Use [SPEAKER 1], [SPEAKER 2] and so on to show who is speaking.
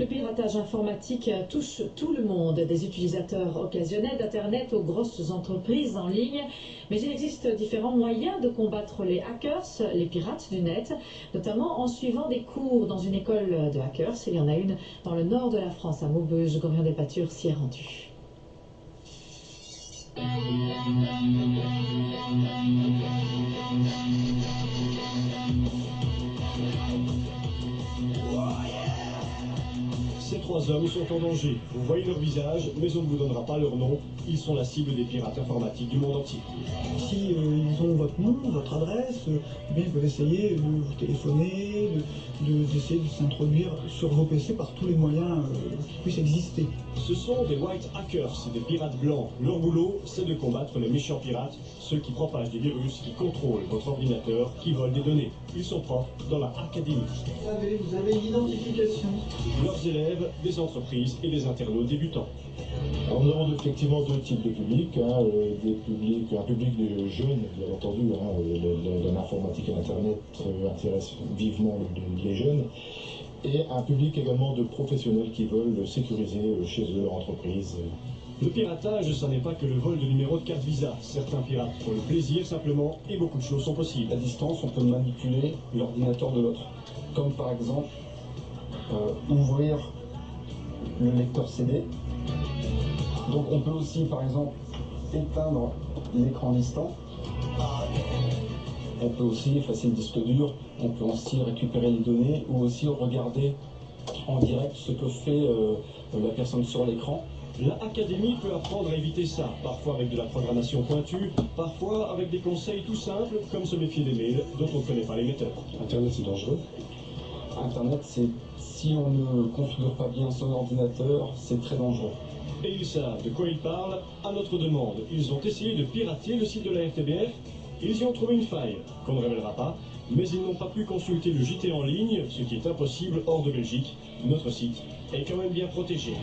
[SPEAKER 1] Le piratage informatique touche tout le monde, des utilisateurs occasionnels d'Internet aux grosses entreprises en ligne. Mais il existe différents moyens de combattre les hackers, les pirates du net, notamment en suivant des cours dans une école de hackers. Il y en a une dans le nord de la France, à Maubeuge. Gorion Despatures s'y est rendu.
[SPEAKER 2] Ces trois hommes sont en danger. Vous voyez leur visage, mais on ne vous donnera pas leur nom. Ils sont la cible des pirates informatiques du monde entier.
[SPEAKER 3] Si ils ont votre nom, votre adresse, bien ils peuvent essayer de vous téléphoner, d'essayer de s'introduire sur vos PC par tous les moyens qui puissent exister.
[SPEAKER 2] Ce sont des white hackers, c'est des pirates blancs. Leur boulot, c'est de combattre les méchants pirates, ceux qui propagent des virus, qui contrôlent votre ordinateur, qui volent des données. Ils sont propres dans la Académie.
[SPEAKER 3] Vous avez l'identification.
[SPEAKER 2] Leurs élèves, des entreprises et des internautes débutants.
[SPEAKER 4] Alors nous avons effectivement deux types de publics, un public de jeunes, bien entendu, l'informatique et l'Internet intéressent vivement les jeunes, et un public également de professionnels qui veulent sécuriser chez eux leur entreprise.
[SPEAKER 2] Le piratage, ça n'est pas que le vol de numéros de carte Visa. Certains piratent pour le plaisir simplement, et beaucoup de choses sont possibles.
[SPEAKER 5] À distance, on peut manipuler l'ordinateur de l'autre, comme par exemple ouvrir le lecteur CD. Donc on peut aussi par exemple éteindre l'écran distant. On peut aussi effacer le disque dur, on peut aussi récupérer les données ou aussi regarder en direct ce que fait la personne sur l'écran.
[SPEAKER 2] La Académie peut apprendre à éviter ça, parfois avec de la programmation pointue, parfois avec des conseils tout simples, comme se méfier des mails dont on ne connaît pas les méthodes.
[SPEAKER 4] Internet, c'est dangereux.
[SPEAKER 5] Internet, c'est si on ne configure pas bien son ordinateur, c'est très dangereux.
[SPEAKER 2] Et ils savent de quoi ils parlent à notre demande. Ils ont essayé de pirater le site de la RTBF. Ils y ont trouvé une faille, qu'on ne révélera pas, mais ils n'ont pas pu consulter le JT en ligne, ce qui est impossible hors de Belgique. Notre site est quand même bien protégé.